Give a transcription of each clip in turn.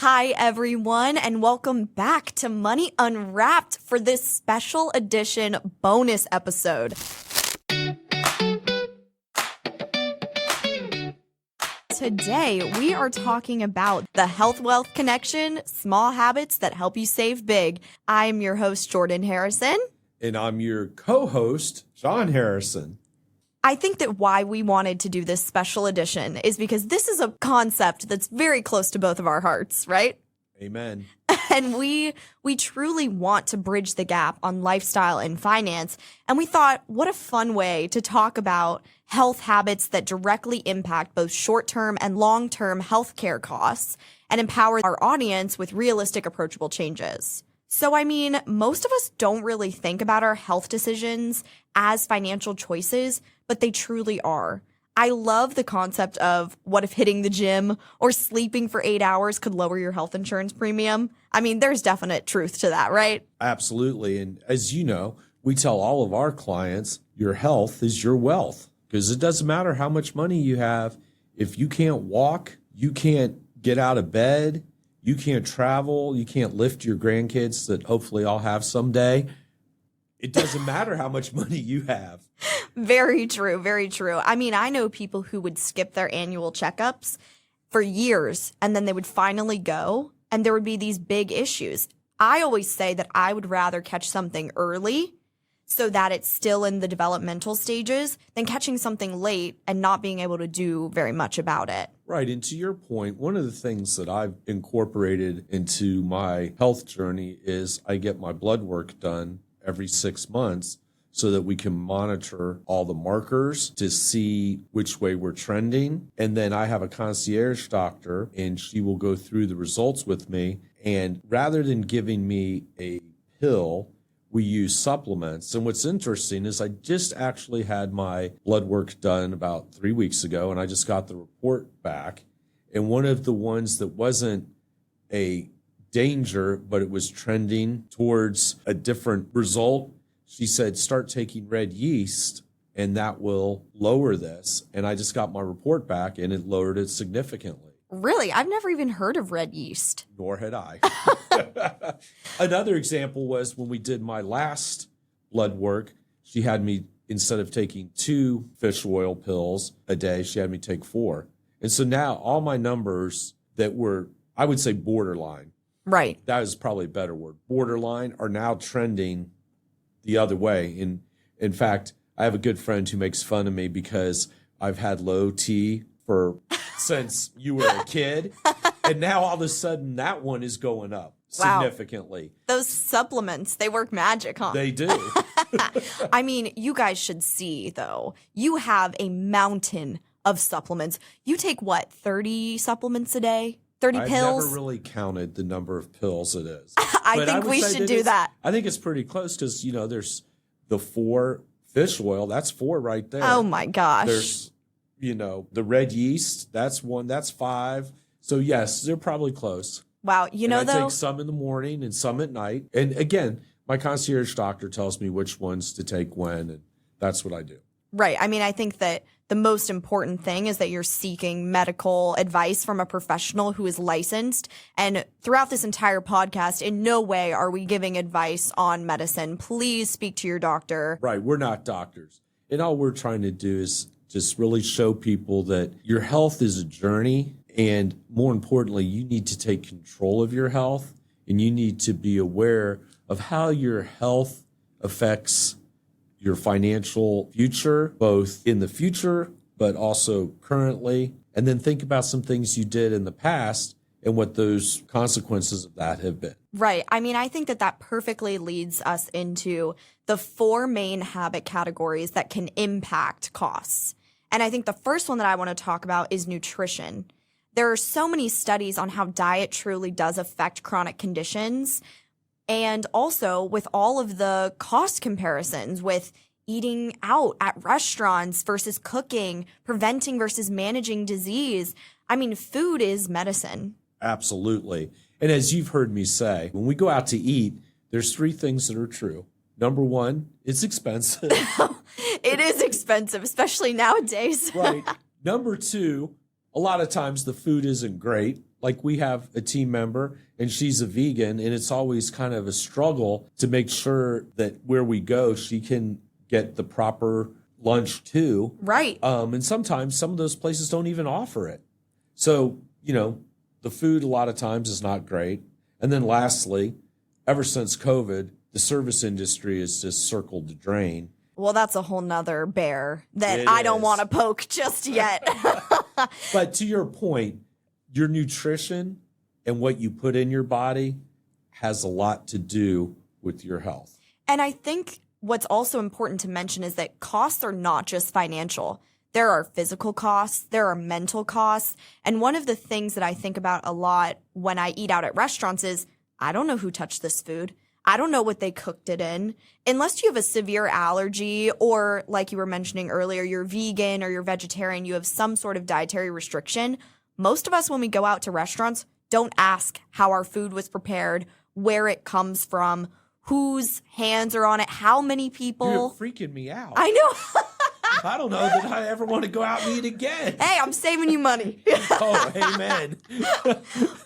Hi, everyone, and welcome back to Money Unwrapped for this special edition bonus episode. Today, we are talking about the health-wealth connection, small habits that help you save big. I'm your host, Jordan Harrison. And I'm your co-host, John Harrison. I think that why we wanted to do this special edition is because this is a concept that's very close to both of our hearts, right? Amen. And we truly want to bridge the gap on lifestyle and finance. And we thought, what a fun way to talk about health habits that directly impact both short-term and long-term healthcare costs and empower our audience with realistic, approachable changes. So, I mean, most of us don't really think about our health decisions as financial choices, but they truly are. I love the concept of what if hitting the gym or sleeping for 8 hours could lower your health insurance premium? I mean, there's definite truth to that, right? Absolutely. And as you know, we tell all of our clients, your health is your wealth, because it doesn't matter how much money you have. If you can't walk, you can't get out of bed, you can't travel, you can't lift your grandkids that hopefully I'll have someday. It doesn't matter how much money you have. Very true. Very true. I mean, I know people who would skip their annual checkups for years and then they would finally go and there would be these big issues. I always say that I would rather catch something early so that it's still in the developmental stages than catching something late and not being able to do very much about it. Right. And to your point, one of the things that I've incorporated into my health journey is I get my blood work done every 6 months so that we can monitor all the markers to see which way we're trending. And then I have a concierge doctor and she will go through the results with me. And rather than giving me a pill, we use supplements. And what's interesting is I just actually had my blood work done about 3 weeks ago, and I just got the report back. And one of the ones that wasn't a danger, but it was trending towards a different result, she said, start taking red yeast, and that will lower this. And I just got my report back, and it lowered it significantly. Really? I've never even heard of red yeast. Nor had I. Another example was when we did my last blood work, she had me, instead of taking 2 fish oil pills a day, she had me take 4. And so now all my numbers that were, I would say borderline. Right. That is probably a better word. Borderline are now trending the other way. In fact, I have a good friend who makes fun of me because I've had low T since you were a kid. And now all of a sudden that one is going up significantly. Wow. Those supplements, they work magic, huh? They do. I mean, you guys should see, though. You have a mountain of supplements. You take, what, 30 supplements a day? 30 pills? I've never really counted the number of pills it is. I think we should do that. I think it's pretty close because, you know, there's the 4 fish oil. That's 4 right there. Oh, my gosh. There's, you know, the red yeast. That's 1. That's 5. So, yes, they're probably close. Wow. You know, I though, take some in the morning and some at night. And again, my concierge doctor tells me which ones to take when, and that's what I do. Right. I mean, I think that the most important thing is that you're seeking medical advice from a professional who is licensed. And throughout this entire podcast, in no way are we giving advice on medicine. Please speak to your doctor. Right. We're not doctors. And all we're trying to do is just really show people that your health is a journey. And more importantly, you need to take control of your health, and you need to be aware of how your health affects your financial future, both in the future, but also currently. And then think about some things you did in the past and what those consequences of that have been. Right. I mean, I think that that perfectly leads us into the 4 main habit categories that can impact costs. And I think the first one that I want to talk about is nutrition. There are so many studies on how diet truly does affect chronic conditions. And also with all of the cost comparisons with eating out at restaurants versus cooking, preventing versus managing disease. I mean, food is medicine. Absolutely. And as you've heard me say, when we go out to eat, there's 3 things that are true. Number 1, it's expensive. It is expensive, especially nowadays. Right. Number 2, a lot of times the food isn't great. Like we have a team member and she's a vegan, and it's always kind of a struggle to make sure that where we go, she can get the proper lunch too. Right. And sometimes some of those places don't even offer it. So, the food a lot of times is not great. And then lastly, ever since COVID, the service industry has just circled the drain. Well, that's a whole nother bear that It I don't is. want to poke just yet. But to your point, your nutrition and what you put in your body has a lot to do with your health. And I think what's also important to mention is that costs are not just financial. There are physical costs, there are mental costs. And one of the things that I think about a lot when I eat out at restaurants is I don't know who touched this food. I don't know what they cooked it in. Unless you have a severe allergy or, like you were mentioning earlier, you're vegan or you're vegetarian, you have some sort of dietary restriction. Most of us, when we go out to restaurants, don't ask how our food was prepared, where it comes from, whose hands are on it, how many people. You're freaking me out. I know. I don't know that I ever want to go out and eat again. Hey, I'm saving you money. Oh, amen.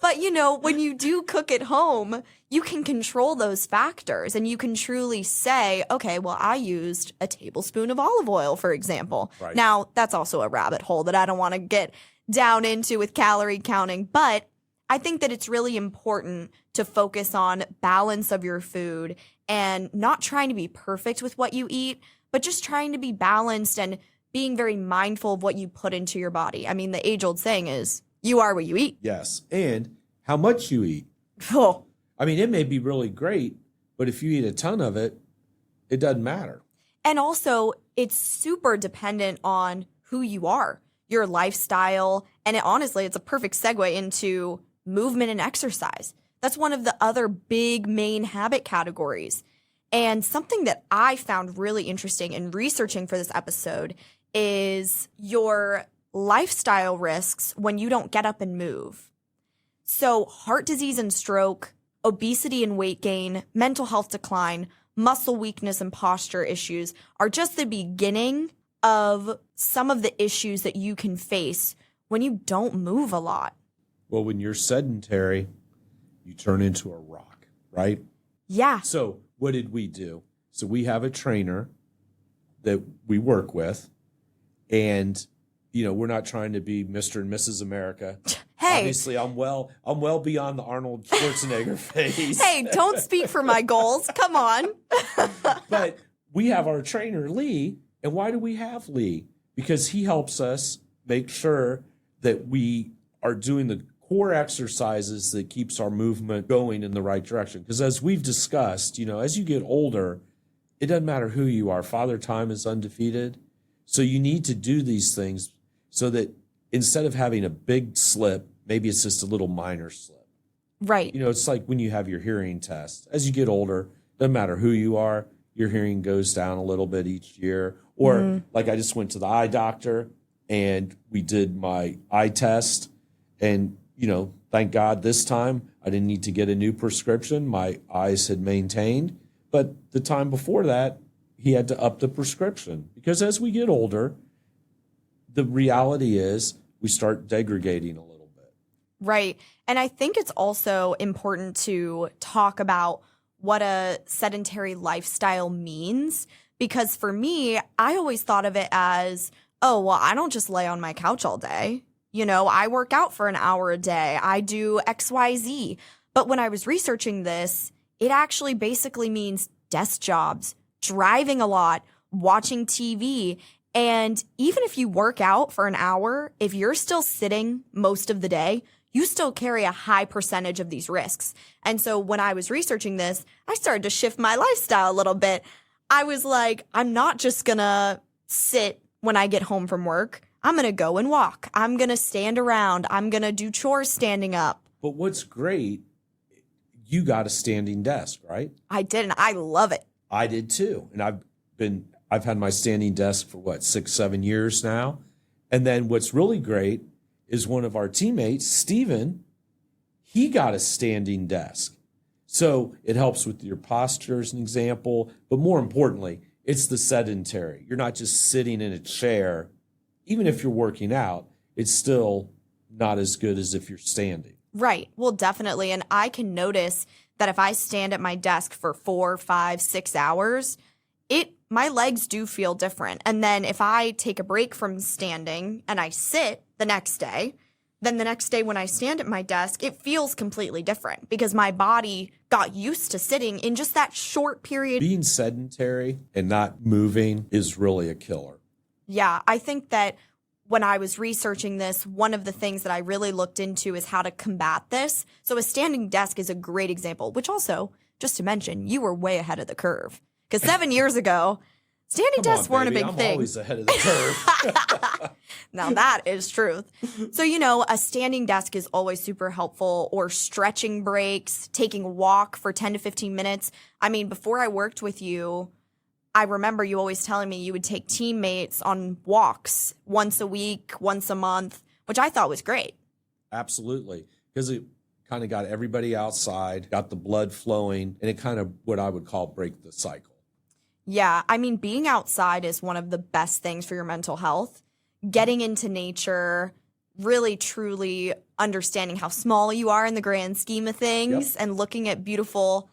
But when you do cook at home, you can control those factors and you can truly say, okay, well, I used a tablespoon of olive oil, for example. Right. Now, that's also a rabbit hole that I don't want to get down into with calorie counting, but I think that it's really important to focus on balance of your food and not trying to be perfect with what you eat, but just trying to be balanced and being very mindful of what you put into your body. I mean, the age-old saying is, you are what you eat. Yes. And how much you eat. Oh. I mean, it may be really great, but if you eat a ton of it, it doesn't matter. And also, it's super dependent on who you are, your lifestyle, and honestly, it's a perfect segue into movement and exercise. That's one of the other big main habit categories. And something that I found really interesting in researching for this episode is your lifestyle risks when you don't get up and move. So heart disease and stroke, obesity and weight gain, mental health decline, muscle weakness and posture issues are just the beginning of some of the issues that you can face when you don't move a lot. Well, when you're sedentary, you turn into a rock, right? Yeah. So what did we do? So we have a trainer that we work with, and we're not trying to be Mr. and Mrs. America. Hey. Obviously, I'm well beyond the Arnold Schwarzenegger phase. Hey, don't speak for my goals. Come on. But we have our trainer, Lee. And why do we have Lee? Because he helps us make sure that we are doing the core exercises that keeps our movement going in the right direction. Because as we've discussed, as you get older, it doesn't matter who you are. Father Time is undefeated. So you need to do these things so that instead of having a big slip, maybe it's just a little minor slip. Right. It's like when you have your hearing test. As you get older, doesn't matter who you are, your hearing goes down a little bit each year. Or like I just went to the eye doctor and we did my eye test. And, thank God this time I didn't need to get a new prescription. My eyes had maintained. But the time before that, he had to up the prescription. Because as we get older, the reality is we start degrading a little bit. Right. And I think it's also important to talk about what a sedentary lifestyle means. Because for me, I always thought of it as, oh, well, I don't just lay on my couch all day. I work out for an hour a day. I do XYZ. But when I was researching this, it actually basically means desk jobs, driving a lot, watching TV. And even if you work out for an hour, if you're still sitting most of the day, you still carry a high percentage of these risks. And so when I was researching this, I started to shift my lifestyle a little bit. I was like, I'm not just gonna sit when I get home from work. I'm gonna go and walk. I'm gonna stand around. I'm gonna do chores standing up. But what's great, you got a standing desk, right? I did, and I love it. I did too. And I've had my standing desk for 6-7 years now. And then what's really great is one of our teammates, Steven, he got a standing desk. So it helps with your posture as an example, but more importantly, it's the sedentary. You're not just sitting in a chair. Even if you're working out, it's still not as good as if you're standing. Right. Well, definitely. And I can notice that if I stand at my desk for 4, 5, 6 hours, my legs do feel different. And then if I take a break from standing and I sit the next day, then the next day when I stand at my desk, it feels completely different because my body got used to sitting in just that short period. Being sedentary and not moving is really a killer. Yeah, I think that when I was researching this, one of the things that I really looked into is how to combat this. So a standing desk is a great example, which also, just to mention, you were way ahead of the curve. Because 7 years ago, standing desks weren't a big thing. I'm always ahead of the curve. Now that is truth. So, a standing desk is always super helpful, or stretching breaks, taking a walk for 10 to 15 minutes. I mean, before I worked with you, I remember you always telling me you would take teammates on walks once a week, once a month, which I thought was great. Absolutely. Because it kind of got everybody outside, got the blood flowing, and it kind of what I would call break the cycle. Yeah, I mean, being outside is one of the best things for your mental health. Getting into nature, really truly understanding how small you are in the grand scheme of things, and looking at beautiful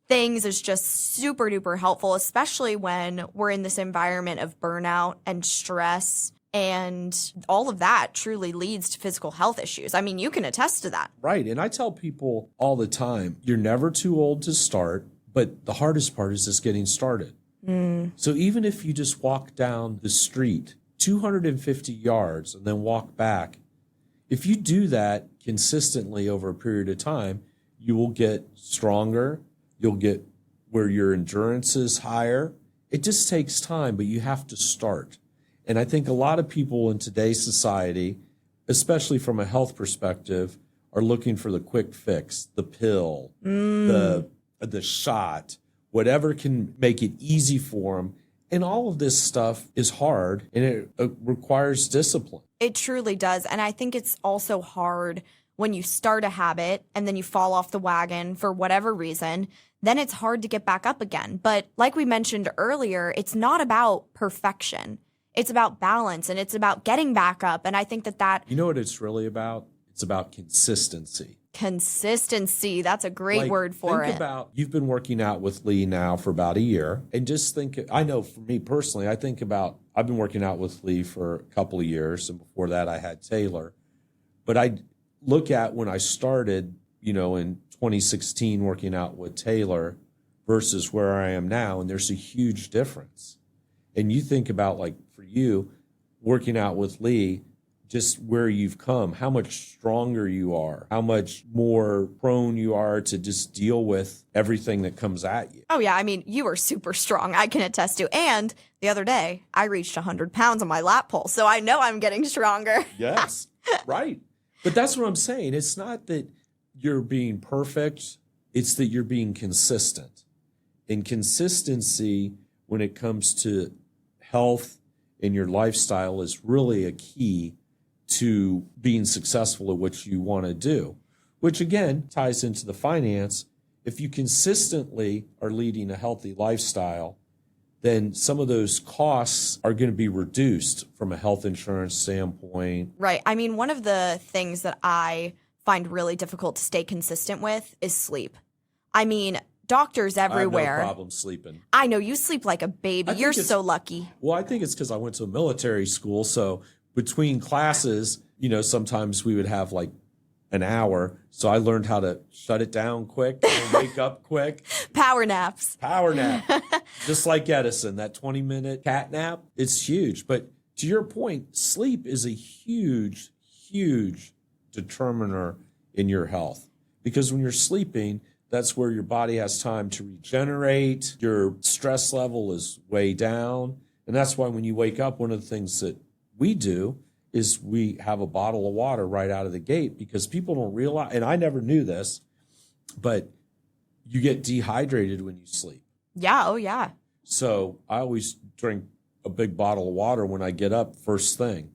things is just super duper helpful, especially when we're in this environment of burnout and stress, and all of that truly leads to physical health issues. I mean, you can attest to that. Right. And I tell people all the time, you're never too old to start. But the hardest part is just getting started. So even if you just walk down the street 250 yards and then walk back, if you do that consistently over a period of time, you will get stronger. You'll get where your endurance is higher. It just takes time, but you have to start. And I think a lot of people in today's society, especially from a health perspective, are looking for the quick fix, the pill, the shot, whatever can make it easy for them. And all of this stuff is hard, and it requires discipline. It truly does. And I think it's also hard when you start a habit and then you fall off the wagon for whatever reason. Then it's hard to get back up again. But like we mentioned earlier, it's not about perfection. It's about balance, and it's about getting back up. And I think that You know what it's really about? It's about consistency. Consistency. That's a great word for it. Think about, you've been working out with Lee now for about a year, and just think, I know for me personally, I've been working out with Lee for a couple of years, and before that I had Taylor. But I look at when I started, in 2016 working out with Taylor versus where I am now, and there's a huge difference. And you think about, like, for you, working out with Lee, just where you've come, how much stronger you are, how much more prone you are to just deal with everything that comes at you. Oh, yeah. I mean, you are super strong. I can attest to. And the other day, I reached 100 pounds on my lat pull, so I know I'm getting stronger. Yes, right. But that's what I'm saying. It's not that you're being perfect. It's that you're being consistent. And consistency when it comes to health and your lifestyle is really a key to being successful at what you want to do, which again ties into the finance. If you consistently are leading a healthy lifestyle, then some of those costs are going to be reduced from a health insurance standpoint. Right. I mean, one of the things that I find really difficult to stay consistent with is sleep. I mean, doctors everywhere. I have no problem sleeping. I know you sleep like a baby. You're so lucky. Well, I think it's because I went to a military school, so between classes, sometimes we would have like an hour. So I learned how to shut it down quick and wake up quick. Power naps. Power nap. Just like Edison, that 20-minute cat nap. It's huge. But to your point, sleep is a huge, huge determiner in your health. Because when you're sleeping, that's where your body has time to regenerate. Your stress level is way down. And that's why when you wake up, one of the things that we do is we have a bottle of water right out of the gate, because people don't realize, and I never knew this, but you get dehydrated when you sleep. Yeah. Oh, yeah. So I always drink a big bottle of water when I get up first thing.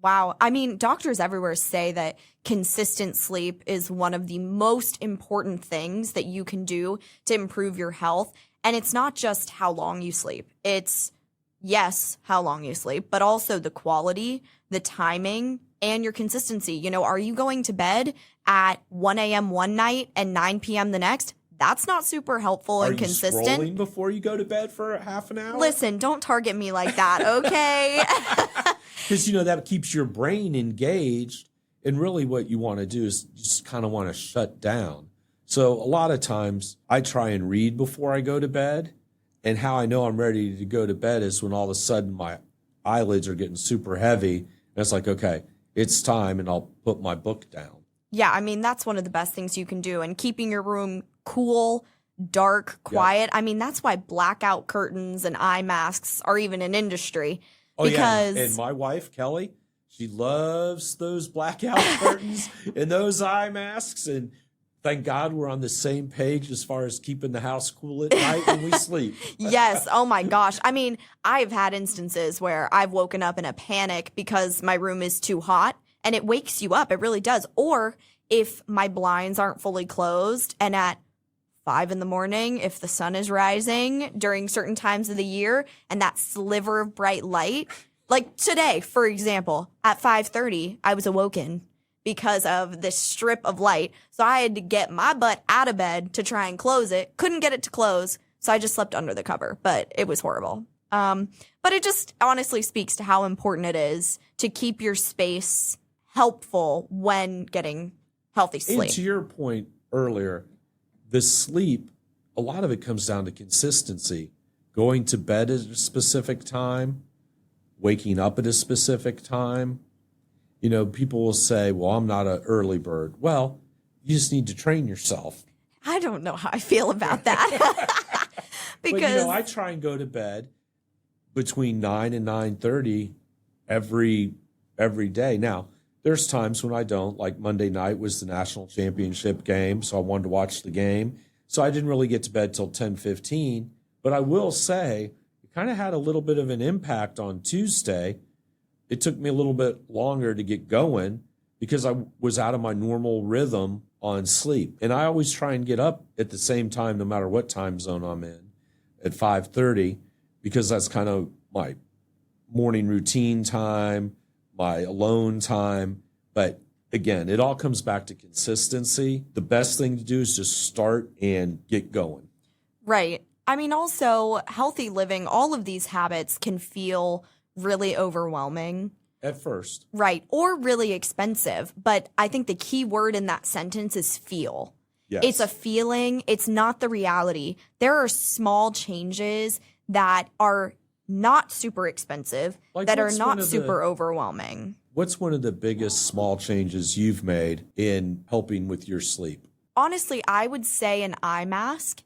Wow. I mean, doctors everywhere say that consistent sleep is one of the most important things that you can do to improve your health. And it's not just how long you sleep. It's, yes, how long you sleep, but also the quality, the timing, and your consistency. You know, are you going to bed at 1 a.m. one night and 9 p.m. the next? That's not super helpful and consistent. Are you scrolling before you go to bed for half an hour? Listen, don't target me like that, okay? Because, that keeps your brain engaged. And really what you want to do is just kind of want to shut down. So a lot of times I try and read before I go to bed. And how I know I'm ready to go to bed is when all of a sudden my eyelids are getting super heavy. And it's like, okay, it's time. And I'll put my book down. Yeah, I mean, that's one of the best things you can do. And keeping your room cool, dark, quiet. I mean, that's why blackout curtains and eye masks are even an industry. Oh, because yeah. And my wife, Kelly, she loves those blackout curtains and those eye masks. And thank God we're on the same page as far as keeping the house cool at night when we sleep. Yes. Oh my gosh. I mean, I've had instances where I've woken up in a panic because my room is too hot, and it wakes you up. It really does. Or if my blinds aren't fully closed, and at 5 a.m, if the sun is rising during certain times of the year and that sliver of bright light, like today, for example, at 5:30, I was awoken because of this strip of light. So I had to get my butt out of bed to try and close it. Couldn't get it to close. So I just slept under the cover, but it was horrible. But it just honestly speaks to how important it is to keep your space helpful when getting healthy sleep. And to your point earlier, the sleep, a lot of it comes down to consistency. Going to bed at a specific time, waking up at a specific time. People will say, well, I'm not an early bird. Well, you just need to train yourself. I don't know how I feel about that. Because I try and go to bed between 9 and 9:30 every day. Now, there's times when I don't, like Monday night was the national championship game, so I wanted to watch the game. So I didn't really get to bed till 10:15. But I will say, it kind of had a little bit of an impact on Tuesday. It took me a little bit longer to get going because I was out of my normal rhythm on sleep. And I always try and get up at the same time, no matter what time zone I'm in, at 5:30, because that's kind of my morning routine time, my alone time. But again, it all comes back to consistency. The best thing to do is just start and get going. Right. I mean, also, healthy living, all of these habits can feel really overwhelming. At first. Right. Or really expensive. But I think the key word in that sentence is feel. Yes. It's a feeling. It's not the reality. There are small changes that are not super expensive, that are not super overwhelming. What's one of the biggest small changes you've made in helping with your sleep? Honestly, I would say an eye mask,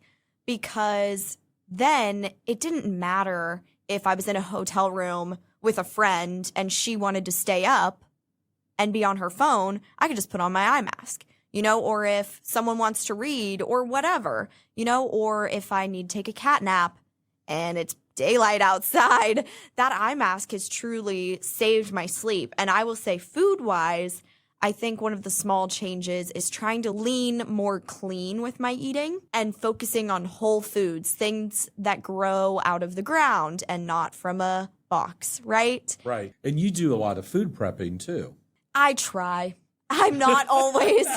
because then it didn't matter if I was in a hotel room with a friend and she wanted to stay up and be on her phone. I could just put on my eye mask, or if someone wants to read or whatever, or if I need to take a cat nap and it's daylight outside, that eye mask has truly saved my sleep. And I will say, food-wise, I think one of the small changes is trying to lean more clean with my eating and focusing on whole foods, things that grow out of the ground and not from a box, right? Right. And you do a lot of food prepping too. I try. I'm not always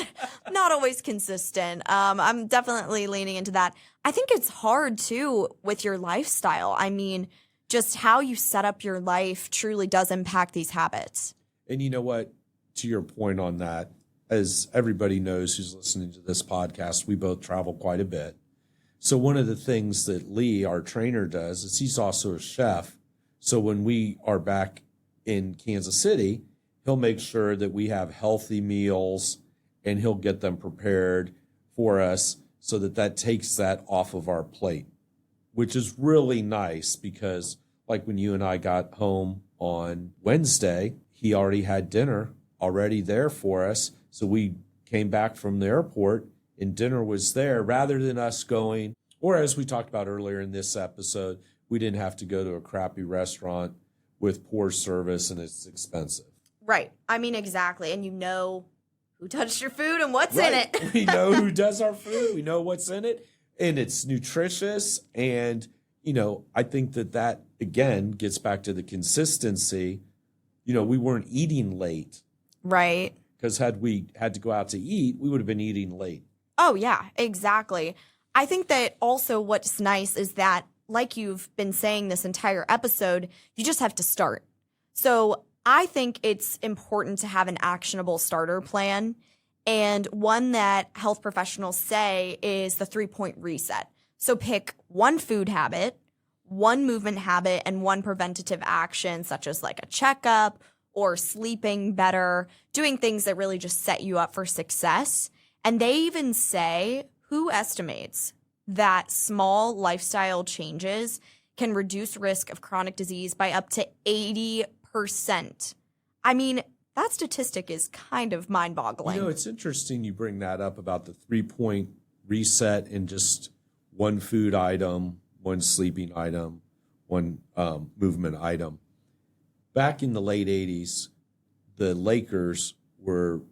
consistent. I'm definitely leaning into that. I think it's hard too with your lifestyle. I mean, just how you set up your life truly does impact these habits. And you know what? To your point on that, as everybody knows who's listening to this podcast, we both travel quite a bit. So one of the things that Lee, our trainer, does is he's also a chef. So when we are back in Kansas City, he'll make sure that we have healthy meals and he'll get them prepared for us so that takes that off of our plate, which is really nice because like when you and I got home on Wednesday, he already had dinner already there for us. So we came back from the airport and dinner was there rather than us going, or as we talked about earlier in this episode, we didn't have to go to a crappy restaurant with poor service and it's expensive. Right. I mean, exactly. And who touched your food and what's in it. We know who does our food. We know what's in it. And it's nutritious. And, I think that again, gets back to the consistency. We weren't eating late. Right. Because had we had to go out to eat, we would have been eating late. Oh, yeah, exactly. I think that also what's nice is that, like you've been saying this entire episode, you just have to start. So I think it's important to have an actionable starter plan. And one that health professionals say is the 3-point reset. So pick one food habit, one movement habit, and one preventative action, such as like a checkup or sleeping better, doing things that really just set you up for success. And they even say, who estimates that small lifestyle changes can reduce risk of chronic disease by up to 80%? I mean, that statistic is kind of mind-boggling. You know, it's interesting you bring that up about the 3-point reset in just one food item, one sleeping item, one movement item. Back in the late 80s, the Lakers were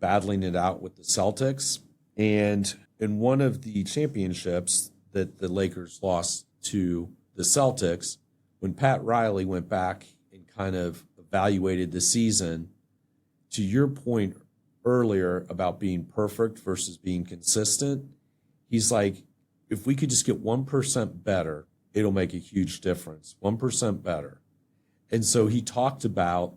battling it out with the Celtics. And in one of the championships that the Lakers lost to the Celtics, when Pat Riley went back and kind of evaluated the season, to your point earlier about being perfect versus being consistent, he's like, if we could just get 1% better, it'll make a huge difference. 1% better. And so he talked about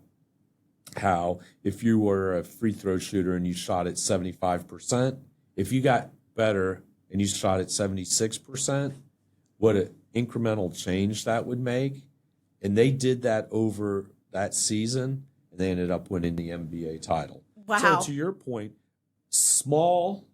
how if you were a free throw shooter and you shot at 75%, if you got better and you shot at 76%, what an incremental change that would make. And they did that over that season, and they ended up winning the NBA title. Wow. So to your point, small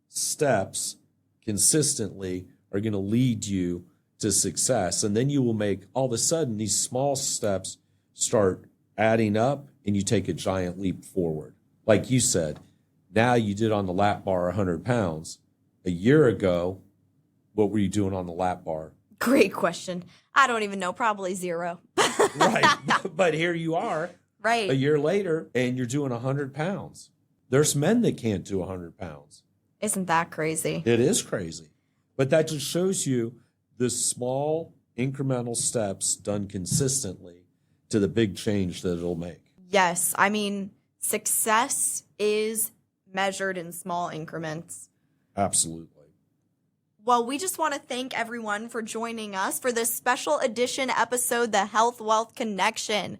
steps consistently are going to lead you to success. And then you will make, all of a sudden, these small steps start adding up and you take a giant leap forward. Like you said, now you did on the lap bar 100 pounds. A year ago, what were you doing on the lap bar? Great question. I don't even know. Probably 0. Right. But here you are Right. a year later and you're doing 100 pounds. There's men that can't do 100 pounds. Isn't that crazy? It is crazy. But that just shows you the small incremental steps done consistently to the big change that it'll make. Yes. I mean, success is measured in small increments. Absolutely. Well, we just want to thank everyone for joining us for this special edition episode, The Health Wealth Connection.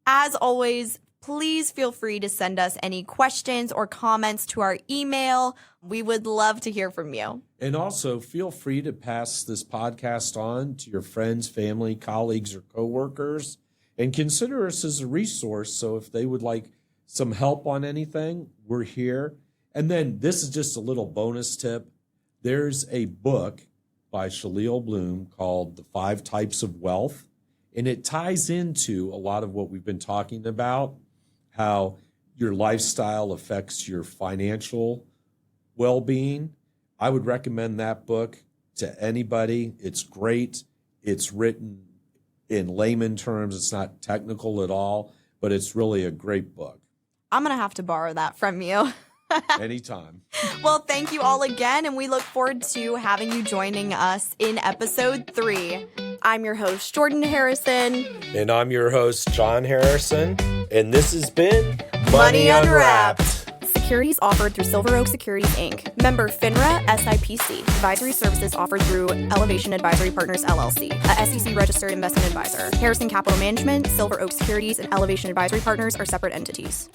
As always, please feel free to send us any questions or comments to our email. We would love to hear from you. And also feel free to pass this podcast on to your friends, family, colleagues, or coworkers, and consider us as a resource. So if they would like some help on anything, we're here. And then this is just a little bonus tip. There's a book by Shalil Bloom called The 5 Types of Wealth, and it ties into a lot of what we've been talking about, how your lifestyle affects your financial well-being. I would recommend that book to anybody. It's great. It's written in layman terms. It's not technical at all, but it's really a great book. I'm going to have to borrow that from you. Anytime. Well, thank you all again, and we look forward to having you joining us in episode 3. I'm your host, Jordan Harrison. And I'm your host, John Harrison. And this has been Money Unwrapped. Securities offered through Silver Oak Securities, Inc. Member FINRA SIPC. Advisory services offered through Elevation Advisory Partners, LLC. A SEC-registered investment advisor. Harrison Capital Management, Silver Oak Securities, and Elevation Advisory Partners are separate entities.